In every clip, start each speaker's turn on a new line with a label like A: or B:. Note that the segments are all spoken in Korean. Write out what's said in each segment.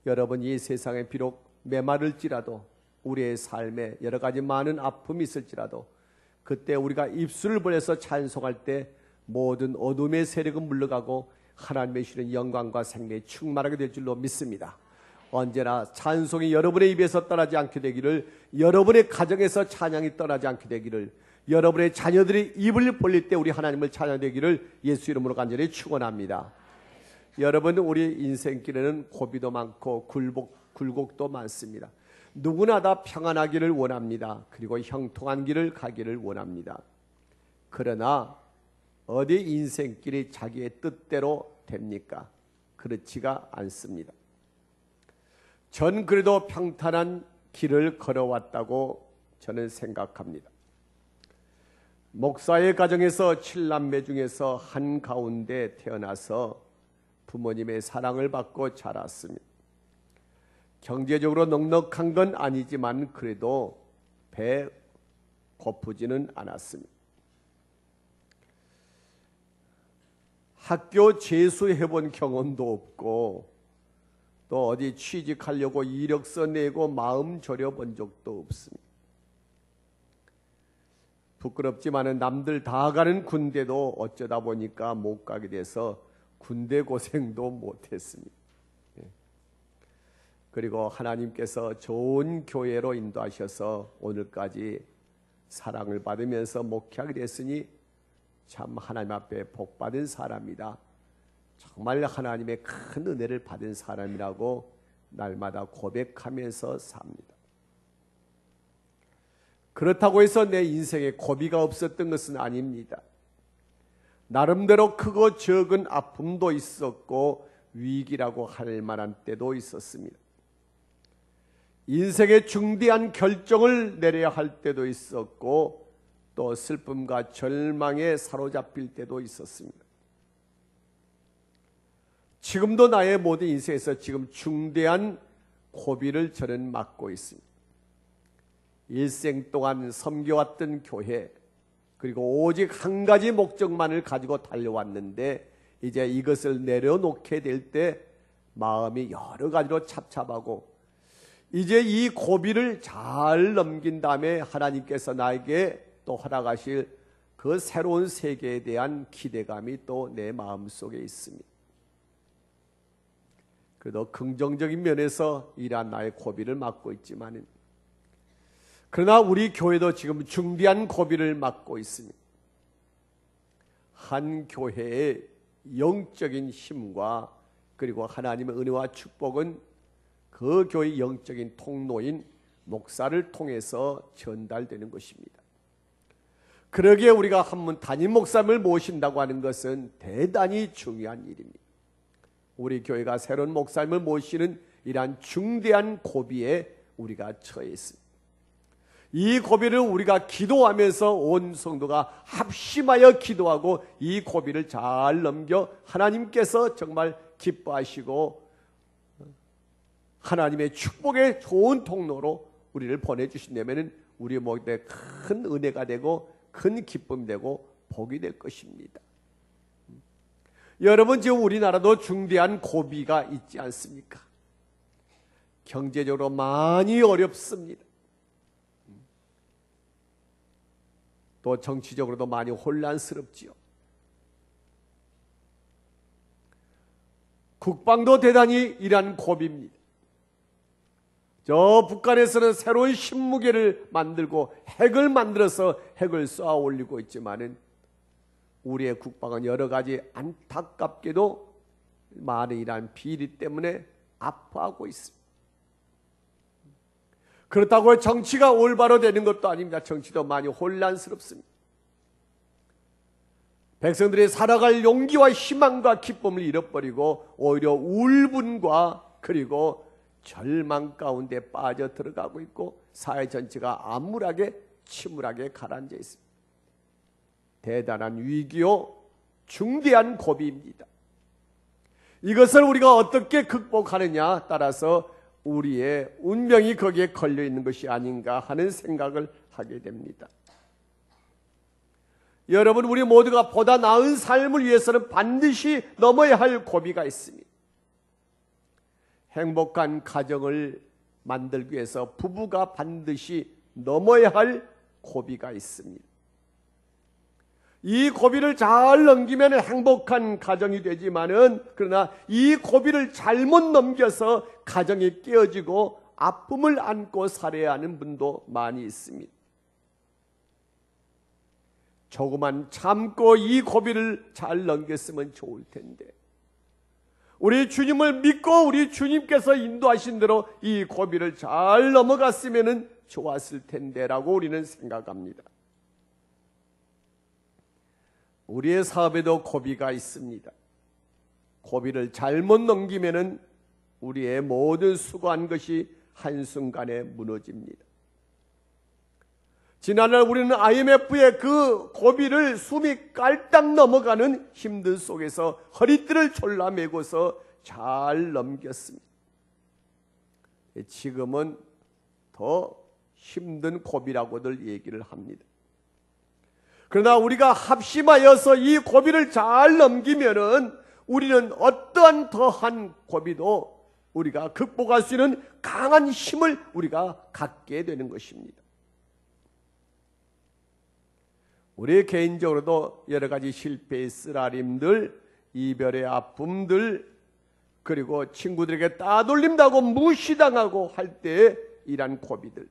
A: 여러분, 이 세상에 비록 메마를지라도 우리의 삶에 여러 가지 많은 아픔이 있을지라도 그때 우리가 입술을 벌려서 찬송할 때 모든 어둠의 세력은 물러가고 하나님의 주시는 영광과 생명이 충만하게 될 줄로 믿습니다. 언제나 찬송이 여러분의 입에서 떠나지 않게 되기를, 여러분의 가정에서 찬양이 떠나지 않게 되기를, 여러분의 자녀들이 입을 벌릴 때 우리 하나님을 찬양되기를 예수 이름으로 간절히 축원합니다. 여러분, 우리 인생길에는 고비도 많고 굴곡도 많습니다. 누구나 다 평안하기를 원합니다. 그리고 형통한 길을 가기를 원합니다. 그러나 어디 인생길이 자기의 뜻대로 됩니까? 그렇지가 않습니다. 전 그래도 평탄한 길을 걸어왔다고 저는 생각합니다. 목사의 가정에서 7남매 중에서 한가운데 태어나서 부모님의 사랑을 받고 자랐습니다. 경제적으로 넉넉한 건 아니지만 그래도 배 고프지는 않았습니다. 학교 재수해본 경험도 없고 또 어디 취직하려고 이력서 내고 마음 졸여본 적도 없습니다. 부끄럽지만은 남들 다 가는 군대도 어쩌다 보니까 못 가게 돼서 군대 고생도 못했습니다. 그리고 하나님께서 좋은 교회로 인도하셔서 오늘까지 사랑을 받으면서 목회하게 됐으니 참 하나님 앞에 복받은 사람이다. 정말 하나님의 큰 은혜를 받은 사람이라고 날마다 고백하면서 삽니다. 그렇다고 해서 내 인생에 고비가 없었던 것은 아닙니다. 나름대로 크고 적은 아픔도 있었고 위기라고 할 만한 때도 있었습니다. 인생의 중대한 결정을 내려야 할 때도 있었고 또 슬픔과 절망에 사로잡힐 때도 있었습니다. 지금도 나의 모든 인생에서 지금 중대한 고비를 저는 맞고 있습니다. 일생 동안 섬겨왔던 교회, 그리고 오직 한 가지 목적만을 가지고 달려왔는데 이제 이것을 내려놓게 될 때 마음이 여러 가지로 찹찹하고, 이제 이 고비를 잘 넘긴 다음에 하나님께서 나에게 또 허락하실 그 새로운 세계에 대한 기대감이 또 내 마음속에 있습니다. 그래도 긍정적인 면에서 이러한 나의 고비를 맞고 있지만, 그러나 우리 교회도 지금 중대한 고비를 맞고 있습니다. 한 교회의 영적인 힘과 그리고 하나님의 은혜와 축복은 그 교회의 영적인 통로인 목사를 통해서 전달되는 것입니다. 그러기에 우리가 한번 담임 목사님을 모신다고 하는 것은 대단히 중요한 일입니다. 우리 교회가 새로운 목사님을 모시는 이러한 중대한 고비에 우리가 처해 있습니다. 이 고비를 우리가 기도하면서 온 성도가 합심하여 기도하고 이 고비를 잘 넘겨 하나님께서 정말 기뻐하시고 하나님의 축복의 좋은 통로로 우리를 보내주신다면 우리 모두에 큰 은혜가 되고 큰 기쁨이 되고 복이 될 것입니다. 여러분, 지금 우리나라도 중대한 고비가 있지 않습니까? 경제적으로 많이 어렵습니다. 또 정치적으로도 많이 혼란스럽지요. 국방도 대단히 이러한 고비입니다. 저 북한에서는 새로운 신무기를 만들고 핵을 만들어서 핵을 쏘아 올리고 있지만은 우리의 국방은 여러 가지 안타깝게도 많은 이러한 비리 때문에 아파하고 있습니다. 그렇다고 정치가 올바로 되는 것도 아닙니다. 정치도 많이 혼란스럽습니다. 백성들이 살아갈 용기와 희망과 기쁨을 잃어버리고 오히려 울분과 그리고 절망 가운데 빠져 들어가고 있고 사회 전체가 암울하게 침울하게 가라앉아 있습니다. 대단한 위기요, 중대한 고비입니다. 이것을 우리가 어떻게 극복하느냐 따라서 우리의 운명이 거기에 걸려 있는 것이 아닌가 하는 생각을 하게 됩니다. 여러분, 우리 모두가 보다 나은 삶을 위해서는 반드시 넘어야 할 고비가 있습니다. 행복한 가정을 만들기 위해서 부부가 반드시 넘어야 할 고비가 있습니다. 이 고비를 잘 넘기면 행복한 가정이 되지만은, 그러나 이 고비를 잘못 넘겨서 가정이 깨어지고 아픔을 안고 살아야 하는 분도 많이 있습니다. 조금만 참고 이 고비를 잘 넘겼으면 좋을 텐데, 우리 주님을 믿고 우리 주님께서 인도하신 대로 이 고비를 잘 넘어갔으면 좋았을 텐데라고 우리는 생각합니다. 우리의 사업에도 고비가 있습니다. 고비를 잘못 넘기면 우리의 모든 수고한 것이 한순간에 무너집니다. 지난날 우리는 IMF의 그 고비를 숨이 깔딱 넘어가는 힘든 속에서 허리띠를 졸라매고서 잘 넘겼습니다. 지금은 더 힘든 고비라고들 얘기를 합니다. 그러나 우리가 합심하여서 이 고비를 잘 넘기면은 우리는 어떠한 더한 고비도 우리가 극복할 수 있는 강한 힘을 우리가 갖게 되는 것입니다. 우리 개인적으로도 여러 가지 실패의 쓰라림들, 이별의 아픔들, 그리고 친구들에게 따돌림당하고 무시당하고 할 때 이란 고비들.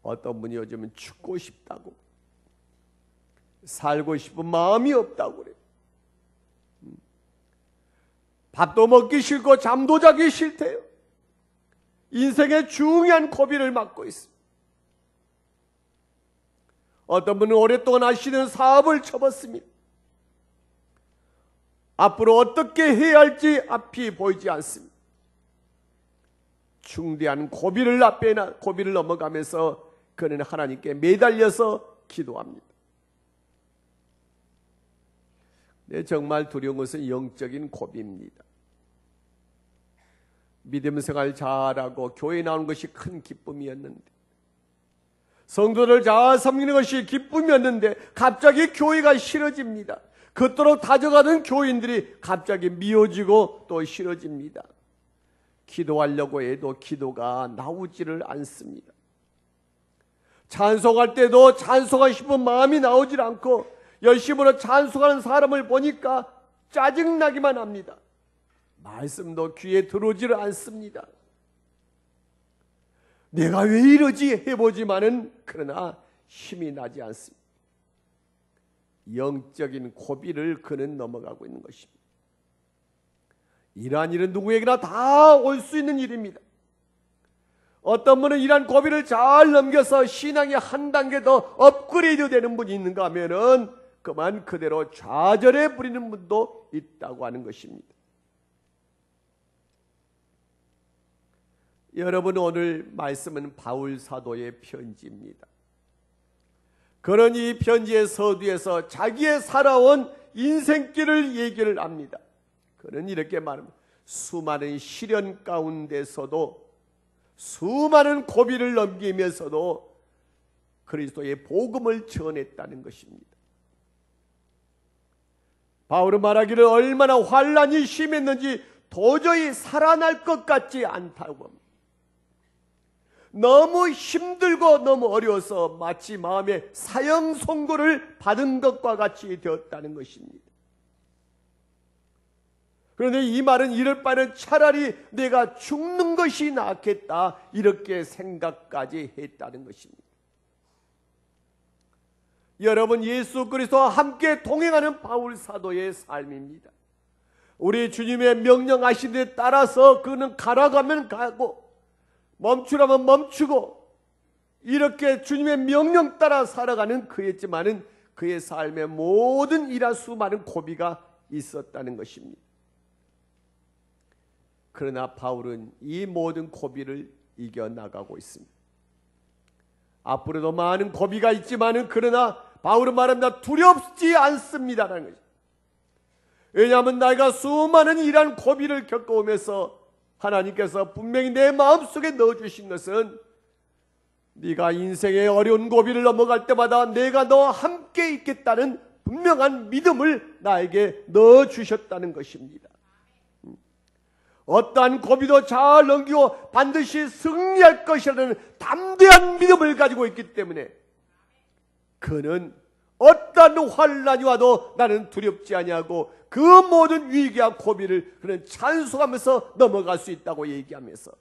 A: 어떤 분이 요즘은 죽고 싶다고, 살고 싶은 마음이 없다고 그래요. 밥도 먹기 싫고 잠도 자기 싫대요. 인생의 중요한 고비를 맞고 있습니다. 어떤 분은 오랫동안 하시는 사업을 접었습니다. 앞으로 어떻게 해야 할지 앞이 보이지 않습니다. 중대한 고비를 넘어가면서 그는 하나님께 매달려서 기도합니다. 네, 정말 두려운 것은 영적인 고비입니다. 믿음 생활 잘하고 교회 나오는 것이 큰 기쁨이었는데, 성도를 잘 섬기는 것이 기쁨이었는데 갑자기 교회가 싫어집니다. 그토록 다져가던 교인들이 갑자기 미워지고 또 싫어집니다. 기도하려고 해도 기도가 나오지를 않습니다. 찬송할 때도 찬송하고 싶은 마음이 나오질 않고 열심으로 찬송하는 사람을 보니까 짜증나기만 합니다. 말씀도 귀에 들어오지를 않습니다. 내가 왜 이러지 해보지만은 그러나 힘이 나지 않습니다. 영적인 고비를 그는 넘어가고 있는 것입니다. 이러한 일은 누구에게나 다 올 수 있는 일입니다. 어떤 분은 이러한 고비를 잘 넘겨서 신앙이 한 단계 더 업그레이드 되는 분이 있는가 하면은 그만 그대로 좌절해 버리는 분도 있다고 하는 것입니다. 여러분, 오늘 말씀은 바울 사도의 편지입니다. 그런 이 편지의 서두에서 자기의 살아온 인생길을 얘기를 합니다. 그는 이렇게 말합니다. 수많은 시련 가운데서도, 수많은 고비를 넘기면서도 그리스도의 복음을 전했다는 것입니다. 바울은 말하기를 얼마나 환난이 심했는지 도저히 살아날 것 같지 않다고 합니다. 너무 힘들고 너무 어려워서 마치 마음에 사형 선고를 받은 것과 같이 되었다는 것입니다. 그런데 이 말은 이럴 바에는 차라리 내가 죽는 것이 낫겠다 이렇게 생각까지 했다는 것입니다. 여러분, 예수 그리스도와 함께 동행하는 바울 사도의 삶입니다. 우리 주님의 명령하신 데 따라서 그는 가라가면 가고 멈추라면 멈추고 이렇게 주님의 명령 따라 살아가는 그였지만은 그의 삶의 모든 이런 수많은 고비가 있었다는 것입니다. 그러나 바울은 이 모든 고비를 이겨나가고 있습니다. 앞으로도 많은 고비가 있지만은 그러나 바울은 말합니다. 두렵지 않습니다라는 거죠. 왜냐하면 내가 수많은 이러한 고비를 겪어오면서 하나님께서 분명히 내 마음속에 넣어주신 것은 네가 인생의 어려운 고비를 넘어갈 때마다 내가 너와 함께 있겠다는 분명한 믿음을 나에게 넣어주셨다는 것입니다. 어떠한 고비도 잘 넘기고 반드시 승리할 것이라는 담대한 믿음을 가지고 있기 때문에 그는 어떠한 환난이 와도 나는 두렵지 아니하고 그 모든 위기와 고비를 그는 찬송하면서 넘어갈 수 있다고 얘기하면서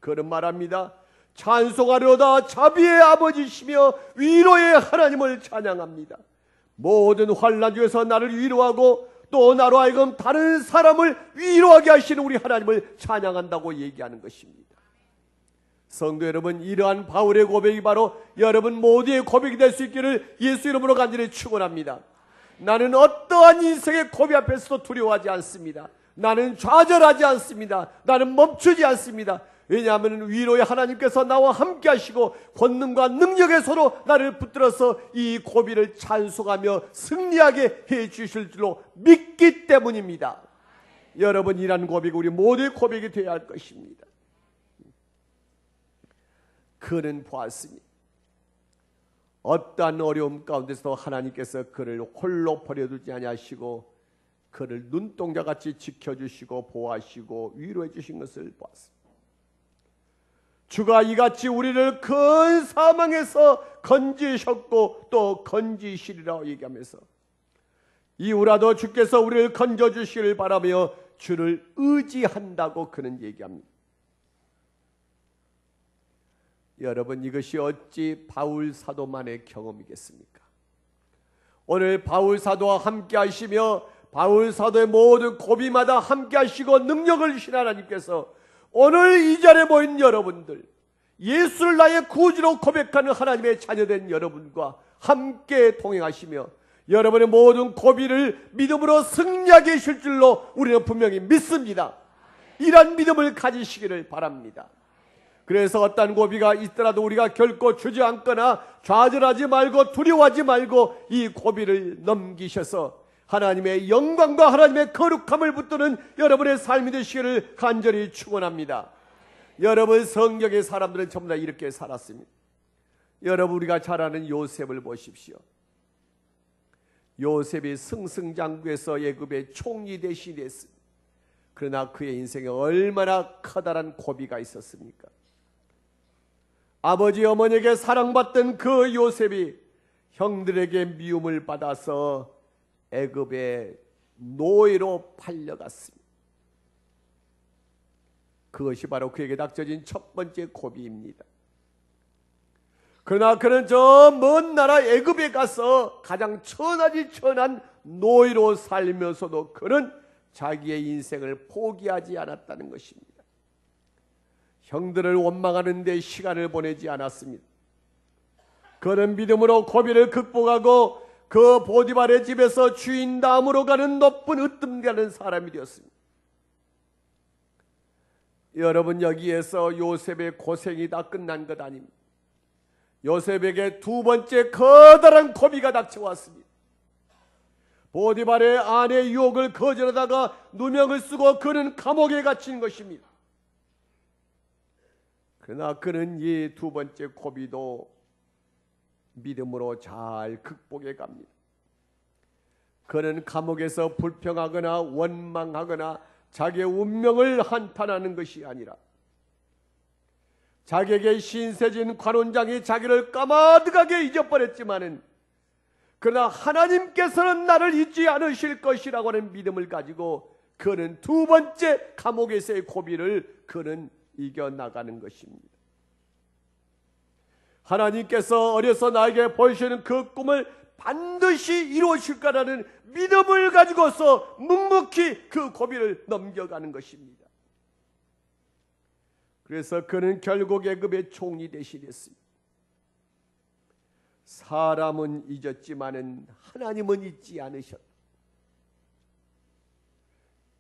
A: 그는 말합니다. 찬송하려다 자비의 아버지시며 위로의 하나님을 찬양합니다. 모든 환난 중에서 나를 위로하고 또 나로 하여금 다른 사람을 위로하게 하시는 우리 하나님을 찬양한다고 얘기하는 것입니다. 성도 여러분, 이러한 바울의 고백이 바로 여러분 모두의 고백이 될 수 있기를 예수 이름으로 간절히 축원합니다. 나는 어떠한 인생의 고비 앞에서도 두려워하지 않습니다. 나는 좌절하지 않습니다. 나는 멈추지 않습니다. 왜냐하면 위로의 하나님께서 나와 함께 하시고 권능과 능력의 서로 나를 붙들어서 이 고비를 찬송하며 승리하게 해 주실 줄로 믿기 때문입니다. 여러분, 이러한 고백이 우리 모두의 고백이 되어야 할 것입니다. 그는 보았으니 어떠한 어려움 가운데서도 하나님께서 그를 홀로 버려두지 아니하시고 그를 눈동자같이 지켜주시고 보호하시고 위로해 주신 것을 보았습니다. 주가 이같이 우리를 큰 사망에서 건지셨고 또 건지시리라 얘기하면서 이후라도 주께서 우리를 건져주시기를 바라며 주를 의지한다고 그는 얘기합니다. 여러분, 이것이 어찌 바울 사도만의 경험이겠습니까? 오늘 바울 사도와 함께 하시며 바울 사도의 모든 고비마다 함께 하시고 능력을 주신 하나님께서 오늘 이 자리에 모인 여러분들, 예수를 나의 구주로 고백하는 하나님의 자녀된 여러분과 함께 동행하시며 여러분의 모든 고비를 믿음으로 승리하게 하실 줄로 우리는 분명히 믿습니다. 이런 믿음을 가지시기를 바랍니다. 그래서 어떤 고비가 있더라도 우리가 결코 주저앉거나 좌절하지 말고 두려워하지 말고 이 고비를 넘기셔서 하나님의 영광과 하나님의 거룩함을 붙드는 여러분의 삶이 되시기를 간절히 축원합니다. 여러분, 성경의 사람들은 전부 다 이렇게 살았습니다. 여러분, 우리가 잘 아는 요셉을 보십시오. 요셉이 승승장구해서 애굽의 총리 대신이 됐습니다. 그러나 그의 인생에 얼마나 커다란 고비가 있었습니까? 아버지 어머니에게 사랑받던 그 요셉이 형들에게 미움을 받아서 애굽의 노예로 팔려갔습니다. 그것이 바로 그에게 닥쳐진 첫 번째 고비입니다. 그러나 그는 저 먼 나라 애굽에 가서 가장 천하지 천한 노예로 살면서도 그는 자기의 인생을 포기하지 않았다는 것입니다. 형들을 원망하는 데 시간을 보내지 않았습니다. 그는 믿음으로 고비를 극복하고 그 보디발의 집에서 주인 다음으로 가는 높은 으뜸가는 사람이 되었습니다. 여러분, 여기에서 요셉의 고생이 다 끝난 것 아닙니다. 요셉에게 두 번째 커다란 고비가 닥쳐왔습니다. 보디발의 아내의 유혹을 거절하다가 누명을 쓰고 그는 감옥에 갇힌 것입니다. 그러나 그는 이 두 번째 고비도 믿음으로 잘 극복해 갑니다. 그는 감옥에서 불평하거나 원망하거나 자기의 운명을 한탄하는 것이 아니라 자기에게 신세진 관원장이 자기를 까마득하게 잊어버렸지만은 그러나 하나님께서는 나를 잊지 않으실 것이라고 하는 믿음을 가지고 그는 두 번째 감옥에서의 고비를 그는 이겨나가는 것입니다. 하나님께서 어려서 나에게 보여주시는 그 꿈을 반드시 이루어질 거라는 믿음을 가지고서 묵묵히 그 고비를 넘겨가는 것입니다. 그래서 그는 결국 애굽의 총리 대신이 됐습니다. 사람은 잊었지만은 하나님은 잊지 않으셨다.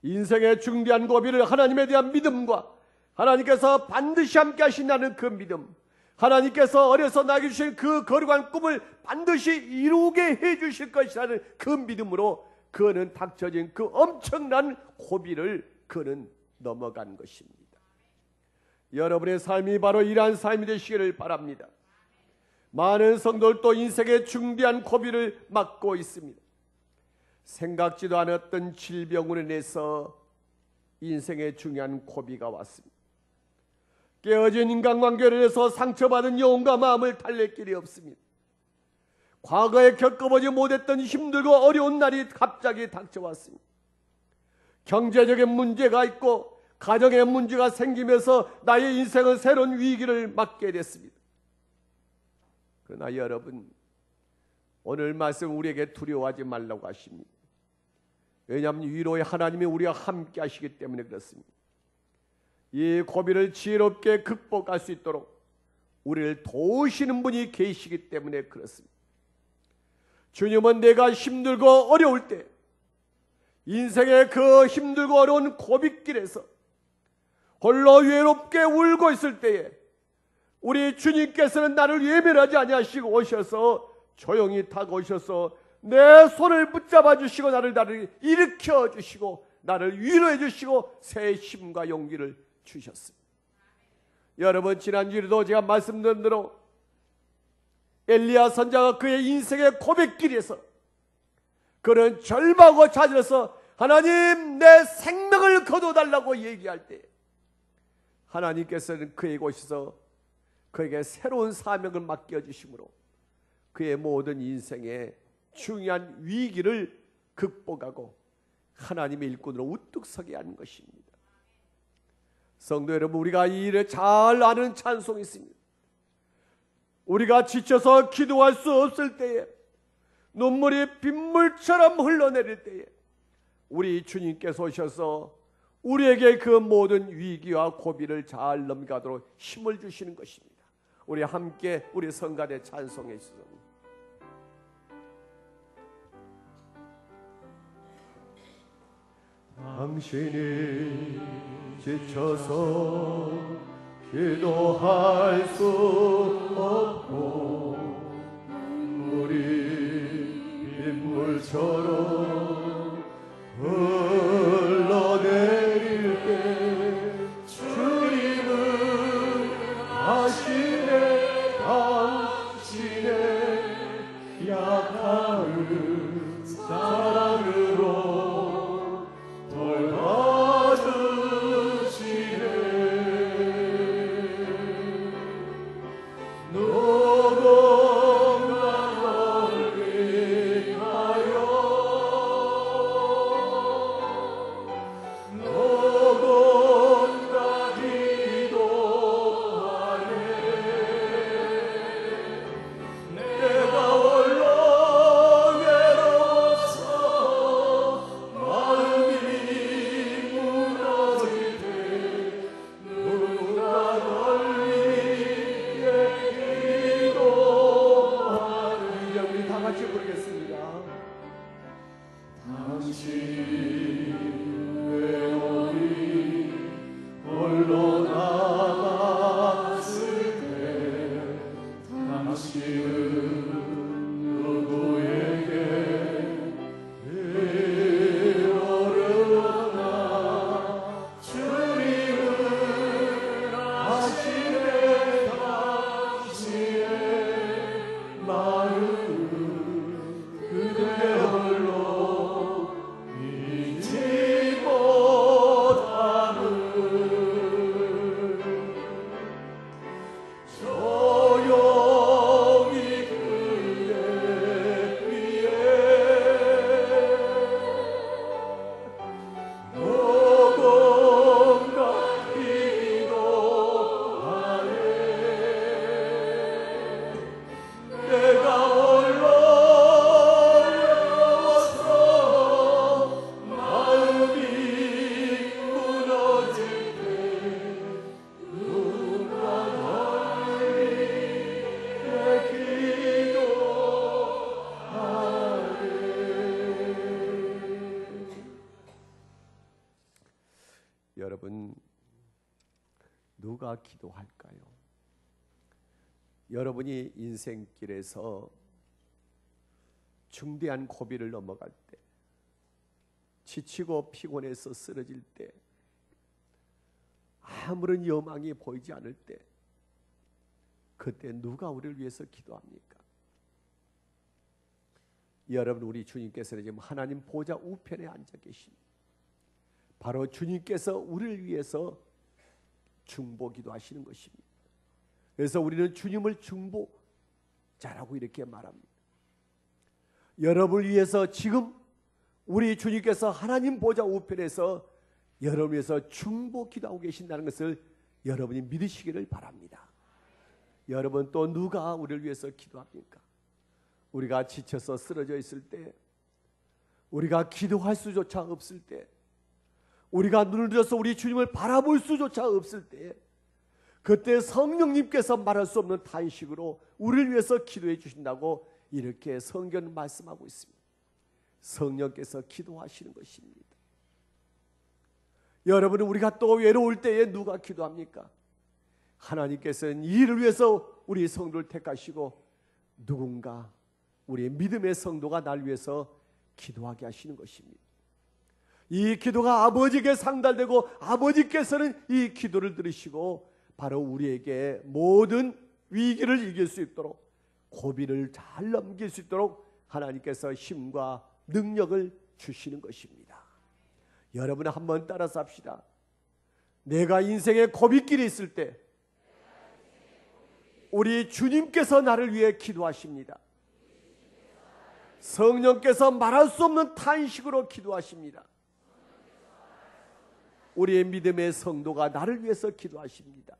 A: 인생의 중대한 고비를 하나님에 대한 믿음과 하나님께서 반드시 함께 하신다는 그 믿음, 하나님께서 어려서 나에게 주신 그 거룩한 꿈을 반드시 이루게 해 주실 것이라는 그 믿음으로 그는 닥쳐진 그 엄청난 고비를 그는 넘어간 것입니다. 여러분의 삶이 바로 이러한 삶이 되시기를 바랍니다. 많은 성도들도 인생의 중대한 고비를 맞고 있습니다. 생각지도 않았던 질병으로 인해서 인생의 중요한 고비가 왔습니다. 깨어진 인간관계를 해서 상처받은 영혼과 마음을 달랠 길이 없습니다. 과거에 겪어보지 못했던 힘들고 어려운 날이 갑자기 닥쳐왔습니다. 경제적인 문제가 있고 가정의 문제가 생기면서 나의 인생은 새로운 위기를 맞게 됐습니다. 그러나 여러분, 오늘 말씀 우리에게 두려워하지 말라고 하십니다. 왜냐하면 위로의 하나님이 우리와 함께 하시기 때문에 그렇습니다. 이 고비를 지혜롭게 극복할 수 있도록 우리를 도우시는 분이 계시기 때문에 그렇습니다. 주님은 내가 힘들고 어려울 때, 인생의 그 힘들고 어려운 고비길에서 홀로 외롭게 울고 있을 때에 우리 주님께서는 나를 외면하지 아니하시고 오셔서 조용히 다가오셔서 내 손을 붙잡아 주시고 나를 일으켜 주시고 나를 위로해 주시고 새 힘과 용기를 주셨습니다. 여러분, 지난주에도 제가 말씀드린 대로 엘리야 선자가 그의 인생의 고백길에서 그는 절망하고 찾아서 하나님 내 생명을 거둬달라고 얘기할 때 하나님께서는 그에게 오셔서 그에게 새로운 사명을 맡겨주심으로 그의 모든 인생의 중요한 위기를 극복하고 하나님의 일꾼으로 우뚝 서게 하는 것입니다. 성도 여러분, 우리가 이 일을 잘 아는 찬송이 있습니다. 우리가 지쳐서 기도할 수 없을 때에, 눈물이 빗물처럼 흘러내릴 때에 우리 주님께서 오셔서 우리에게 그 모든 위기와 고비를 잘 넘어가도록 힘을 주시는 것입니다. 우리 함께 우리 성가대 찬송해 주시죠. 당신이 지쳐서 기도할 수 없고 물이 빗물처럼 흘러내릴 때 주님은 아시네 당신의 약함을 사랑으로 돌봐주시네. 여러분, 누가 기도할까요? 여러분이 인생길에서 중대한 고비를 넘어갈 때, 지치고 피곤해서 쓰러질 때, 아무런 여망이 보이지 않을 때, 그때 누가 우리를 위해서 기도합니까? 여러분, 우리 주님께서는 지금 하나님 보좌 우편에 앉아 계십니다. 바로 주님께서 우리를 위해서 중보기도 하시는 것입니다. 그래서 우리는 주님을 중보자라고 이렇게 말합니다. 여러분을 위해서 지금 우리 주님께서 하나님 보좌 우편에서 여러분을 위해서 중보기도하고 계신다는 것을 여러분이 믿으시기를 바랍니다. 여러분, 또 누가 우리를 위해서 기도합니까? 우리가 지쳐서 쓰러져 있을 때, 우리가 기도할 수조차 없을 때, 우리가 눈을 들어서 우리 주님을 바라볼 수조차 없을 때, 그때 성령님께서 말할 수 없는 탄식으로 우리를 위해서 기도해 주신다고 이렇게 성경은 말씀하고 있습니다. 성령께서 기도하시는 것입니다. 여러분은 우리가 또 외로울 때에 누가 기도합니까? 하나님께서는 이 일을 위해서 우리 성도를 택하시고 누군가 우리의 믿음의 성도가 날 위해서 기도하게 하시는 것입니다. 이 기도가 아버지께 상달되고 아버지께서는 이 기도를 들으시고 바로 우리에게 모든 위기를 이길 수 있도록, 고비를 잘 넘길 수 있도록 하나님께서 힘과 능력을 주시는 것입니다. 여러분, 한번 따라서 합시다. 내가 인생의 고비길에 있을 때 우리 주님께서 나를 위해 기도하십니다. 성령께서 말할 수 없는 탄식으로 기도하십니다. 우리의 믿음의 성도가 나를 위해서 기도하십니다.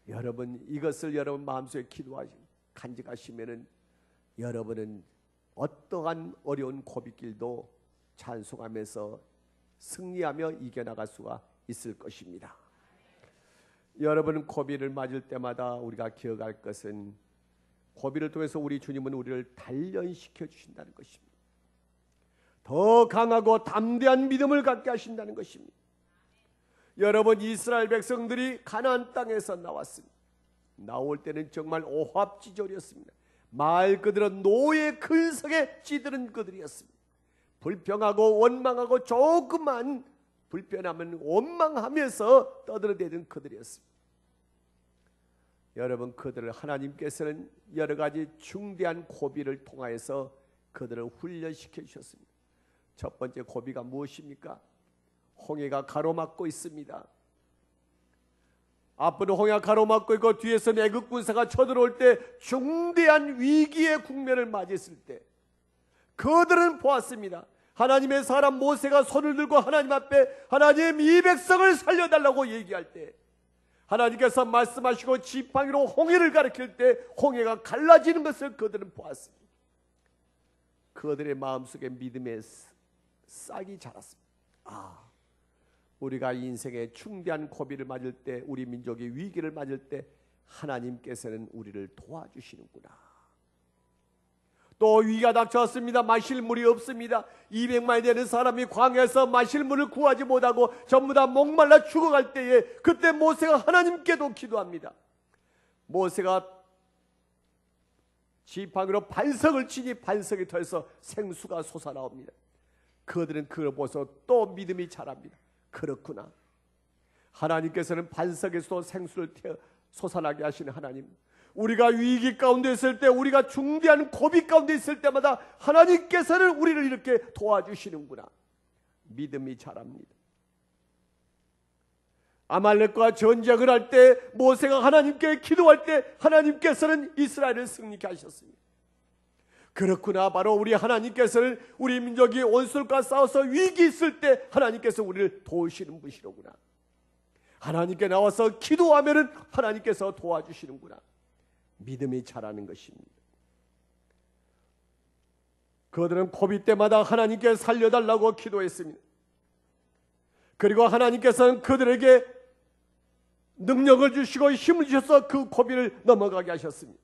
A: 여러분, 이것을 여러분 마음속에 간직하시면은 여러분은 어떠한 어려운 고비길도 찬송하면서 승리하며 이겨나갈 수가 있을 것입니다. 여러분, 고비를 맞을 때마다 우리가 기억할 것은 고비를 통해서 우리 주님은 우리를 단련시켜 주신다는 것입니다. 더 강하고 담대한 믿음을 갖게 하신다는 것입니다. 여러분, 이스라엘 백성들이 가나안 땅에서 나왔습니다. 나올 때는 정말 오합지졸이었습니다. 말 그대로 노예 근성에 찌드는 그들이었습니다. 불평하고 원망하고 조금만 불편하면 원망하면서 떠들어대는 그들이었습니다. 여러분, 그들을 하나님께서는 여러 가지 중대한 고비를 통하여서 그들을 훈련시켜 주셨습니다. 첫 번째 고비가 무엇입니까? 홍해가 가로막고 있습니다. 앞으로 홍해가 가로막고 있고 뒤에서 애국 군사가 쳐들어올 때 중대한 위기의 국면을 맞이했을 때 그들은 보았습니다. 하나님의 사람 모세가 손을 들고 하나님 앞에 하나님 이 백성을 살려달라고 얘기할 때 하나님께서 말씀하시고 지팡이로 홍해를 가리킬 때 홍해가 갈라지는 것을 그들은 보았습니다. 그들의 마음속에 믿음의 싹이 자랐습니다. 우리가 인생의 중대한 고비를 맞을 때, 우리 민족의 위기를 맞을 때 하나님께서는 우리를 도와주시는구나. 또 위기가 닥쳐왔습니다. 마실 물이 없습니다. 200만이 되는 사람이 광야에서 마실 물을 구하지 못하고 전부 다 목말라 죽어갈 때에 그때 모세가 하나님께도 기도합니다. 모세가 지팡이로 반석을 치니 반석이 터져서 생수가 솟아나옵니다. 그들은 그걸 보고서 또 믿음이 자랍니다. 그렇구나. 하나님께서는 반석에서도 생수를 솟아나게 하시는 하나님. 우리가 위기 가운데 있을 때, 우리가 중대한 고비 가운데 있을 때마다 하나님께서는 우리를 이렇게 도와주시는구나. 믿음이 자랍니다. 아말렉과 전쟁을 할 때 모세가 하나님께 기도할 때 하나님께서는 이스라엘을 승리케 하셨습니다. 그렇구나. 바로 우리 하나님께서는 우리 민족이 원수들과 싸워서 위기 있을 때 하나님께서 우리를 도우시는 분이시로구나. 하나님께 나와서 기도하면은 하나님께서 도와주시는구나. 믿음이 자라는 것입니다. 그들은 고비 때마다 하나님께 살려달라고 기도했습니다. 그리고 하나님께서는 그들에게 능력을 주시고 힘을 주셔서 그 고비를 넘어가게 하셨습니다.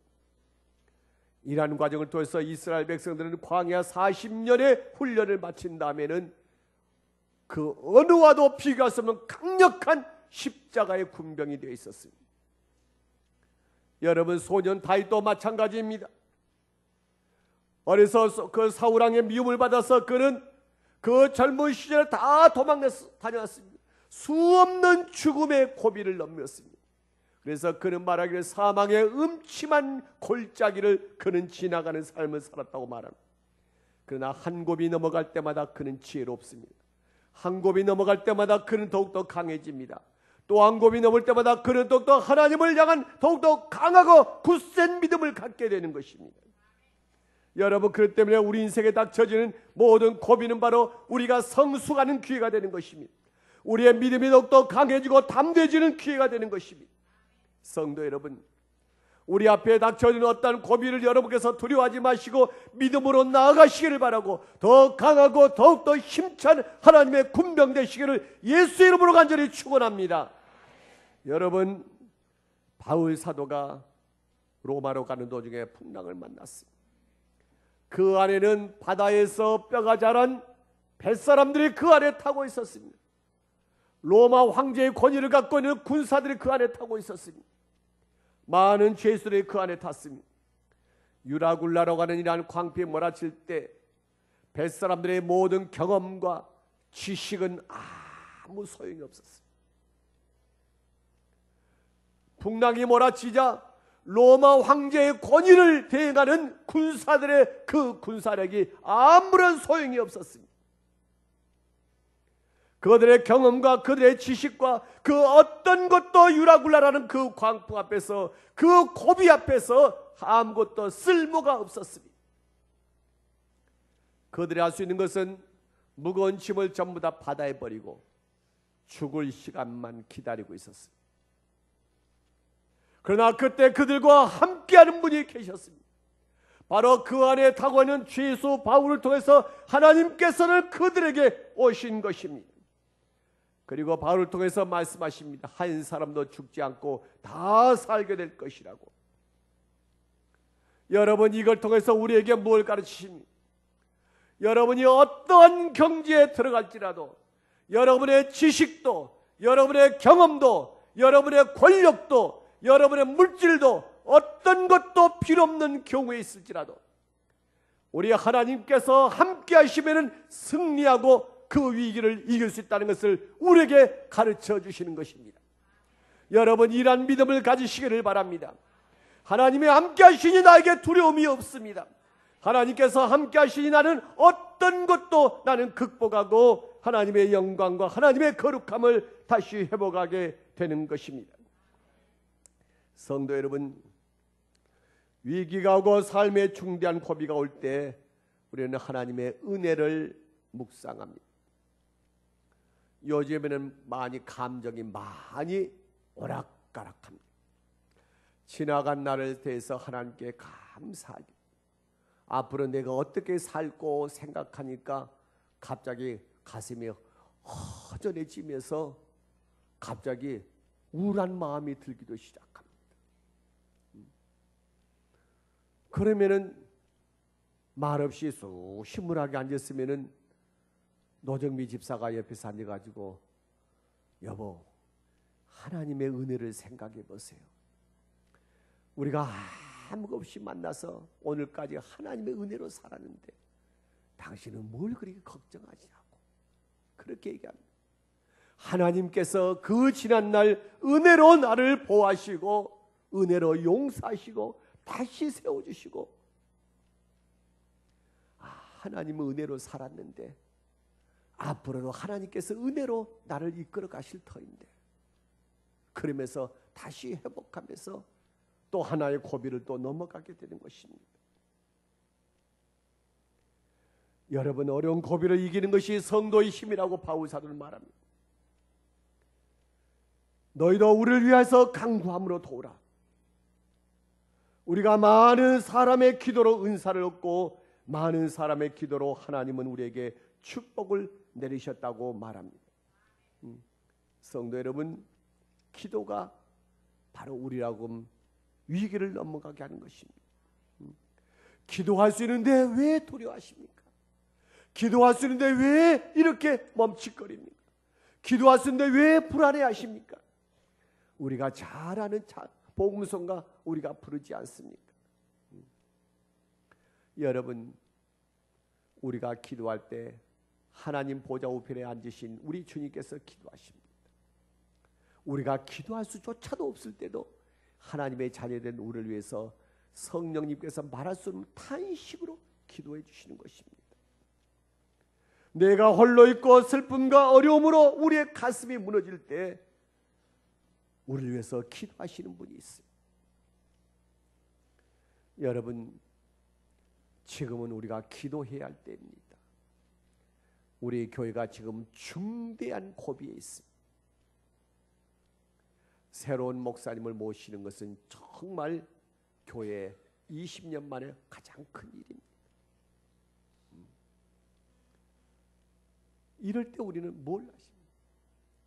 A: 이러한 과정을 통해서 이스라엘 백성들은 광야 40년의 훈련을 마친 다음에는 그 어느와도 비교할 수 없는 강력한 십자가의 군병이 되어 있었습니다. 여러분, 소년 다윗도 마찬가지입니다. 어려서 그 사울왕의 미움을 받아서 그는 그 젊은 시절에 다 다녀왔습니다. 수없는 죽음의 고비를 넘겼습니다. 그래서 그는 말하기를 사망의 음침한 골짜기를 그는 지나가는 삶을 살았다고 말합니다. 그러나 한 곱이 넘어갈 때마다 그는 지혜롭습니다. 한 곱이 넘어갈 때마다 그는 더욱더 강해집니다. 또 한 곱이 넘을 때마다 그는 더욱더 하나님을 향한 더욱더 강하고 굳센 믿음을 갖게 되는 것입니다. 여러분, 그렇기 때문에 우리 인생에 닥쳐지는 모든 고비는 바로 우리가 성숙하는 기회가 되는 것입니다. 우리의 믿음이 더욱더 강해지고 담대해지는 기회가 되는 것입니다. 성도 여러분, 우리 앞에 닥쳐지는 어떠한 고비를 여러분께서 두려워하지 마시고 믿음으로 나아가시기를 바라고, 더 강하고 더욱더 힘찬 하나님의 군병 되시기를 예수의 이름으로 간절히 축원합니다. 여러분, 바울 사도가 로마로 가는 도중에 풍랑을 만났습니다. 그 안에는 바다에서 뼈가 자란 뱃사람들이 그 안에 타고 있었습니다. 로마 황제의 권위를 갖고 있는 군사들이 그 안에 타고 있었습니다. 많은 죄수들이 그 안에 탔습니다. 유라굴라라고 하는 이러한 광피에 몰아칠 때 뱃사람들의 모든 경험과 지식은 아무 소용이 없었습니다. 풍랑이 몰아치자 로마 황제의 권위를 대행하는 군사들의 그 군사력이 아무런 소용이 없었습니다. 그들의 경험과 그들의 지식과 그 어떤 것도 유라굴라라는 그 광풍 앞에서, 그 고비 앞에서 아무것도 쓸모가 없었습니다. 그들이 할 수 있는 것은 무거운 짐을 전부 다 바다에 버리고 죽을 시간만 기다리고 있었습니다. 그러나 그때 그들과 함께하는 분이 계셨습니다. 바로 그 안에 타고 있는 죄수 바울을 통해서 하나님께서는 그들에게 오신 것입니다. 그리고 바울을 통해서 말씀하십니다. 한 사람도 죽지 않고 다 살게 될 것이라고. 여러분, 이걸 통해서 우리에게 뭘 가르치십니까? 여러분이 어떠한 경지에 들어갈지라도 여러분의 지식도, 여러분의 경험도, 여러분의 권력도, 여러분의 물질도 어떤 것도 필요 없는 경우에 있을지라도 우리 하나님께서 함께 하시면 승리하고 그 위기를 이길 수 있다는 것을 우리에게 가르쳐 주시는 것입니다. 여러분, 이러한 믿음을 가지시기를 바랍니다. 하나님이 함께 하시니 나에게 두려움이 없습니다. 하나님께서 함께 하시니 나는 어떤 것도 나는 극복하고 하나님의 영광과 하나님의 거룩함을 다시 회복하게 되는 것입니다. 성도 여러분, 위기가 오고 삶의 중대한 고비가 올 때 우리는 하나님의 은혜를 묵상합니다. 요즘에는 감정이 많이 오락가락합니다. 지나간 날에 대해서 하나님께 감사하게, 앞으로 내가 어떻게 살고 생각하니까 갑자기 가슴이 허전해지면서 갑자기 우울한 마음이 들기도 시작합니다. 그러면은 말없이 쑥 심물하게 앉았으면은 노정미 집사가 옆에서 앉아가지고, 여보, 하나님의 은혜를 생각해 보세요. 우리가 아무 것 없이 만나서 오늘까지 하나님의 은혜로 살았는데 당신은 뭘 그렇게 걱정하시냐고 그렇게 얘기합니다. 하나님께서 그 지난날 은혜로 나를 보호하시고 은혜로 용서하시고 다시 세워주시고, 하나님은 은혜로 살았는데 앞으로도 하나님께서 은혜로 나를 이끌어 가실 터인데, 그러면서 다시 회복하면서 또 하나의 고비를 또 넘어가게 되는 것입니다. 여러분, 어려운 고비를 이기는 것이 성도의 힘이라고 바울 사도는 말합니다. 너희도 우리를 위해서 간구함으로 도우라. 우리가 많은 사람의 기도로 은사를 얻고 많은 사람의 기도로 하나님은 우리에게 축복을 내리셨다고 말합니다. 성도 여러분, 기도가 바로 우리라고 위기를 넘어가게 하는 것입니다. 기도할 수 있는데 왜 두려워하십니까? 기도할 수 있는데 왜 이렇게 멈칫거립니까? 기도할 수 있는데 왜 불안해하십니까? 우리가 잘 아는 복음성가 우리가 부르지 않습니까? 여러분, 우리가 기도할 때 하나님 보좌 우편에 앉으신 우리 주님께서 기도하십니다. 우리가 기도할 수조차도 없을 때도 하나님의 자녀된 우리를 위해서 성령님께서 말할 수 없는 탄식으로 기도해 주시는 것입니다. 내가 홀로 있고 슬픔과 어려움으로 우리의 가슴이 무너질 때 우리를 위해서 기도하시는 분이 있어요. 여러분, 지금은 우리가 기도해야 할 때입니다. 우리 교회가 지금 중대한 고비에 있습니다. 새로운 목사님을 모시는 것은 정말 교회 20년 만에 가장 큰 일입니다. 이럴 때 우리는 뭘 하십니까?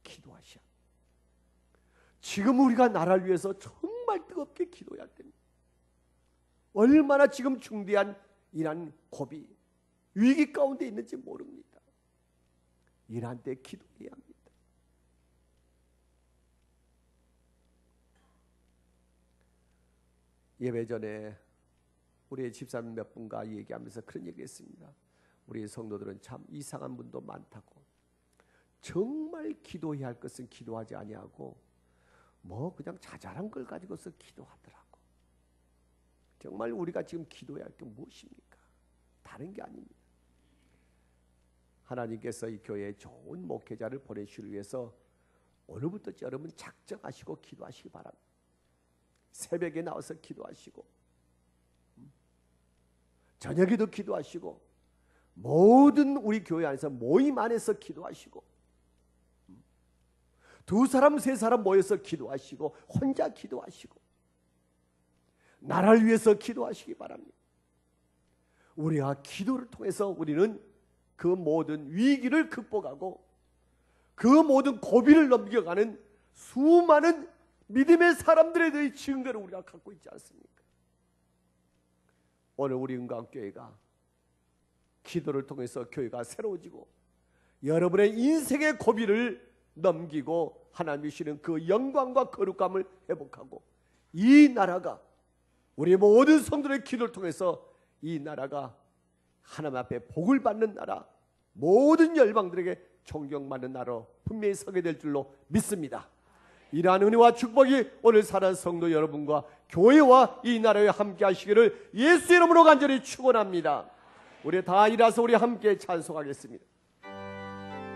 A: 기도하셔야 합니다. 지금 우리가 나라를 위해서 정말 뜨겁게 기도해야 할 때입니다. 얼마나 지금 중대한 이러한 고비, 위기 가운데 있는지 모릅니다. 이러한 때 기도해야 합니다. 예배 전에 우리 집사님 몇 분과 얘기하면서 그런 얘기했습니다. 우리 성도들은 참 이상한 분도 많다고. 정말 기도해야 할 것은 기도하지 아니하고 뭐 그냥 자잘한 걸 가지고서 기도하더라고. 정말 우리가 지금 기도해야 할 게 무엇입니까? 다른 게 아닙니다. 하나님께서 이 교회에 좋은 목회자를 보내시기 위해서 오늘부터 여러분 작정하시고 기도하시기 바랍니다. 새벽에 나와서 기도하시고 저녁에도 기도하시고 모든 우리 교회 안에서 모임 안에서 기도하시고 두 사람 세 사람 모여서 기도하시고 혼자 기도하시고 나라를 위해서 기도하시기 바랍니다. 우리가 기도를 통해서 우리는 그 모든 위기를 극복하고 그 모든 고비를 넘겨가는 수많은 믿음의 사람들에 대해 증거를 우리가 갖고 있지 않습니까? 오늘 우리 은광교회가 기도를 통해서 교회가 새로워지고 여러분의 인생의 고비를 넘기고 하나님이 주시는 그 영광과 거룩함을 회복하고 이 나라가 우리 모든 성도의 기도를 통해서 이 나라가 하나님 앞에 복을 받는 나라, 모든 열방들에게 존경받는 나라로 분명히 서게 될 줄로 믿습니다. 이러한 은혜와 축복이 오늘 사는 성도 여러분과 교회와 이 나라에 함께 하시기를 예수 이름으로 간절히 축원합니다. 우리 다 일어서 우리 함께 찬송하겠습니다.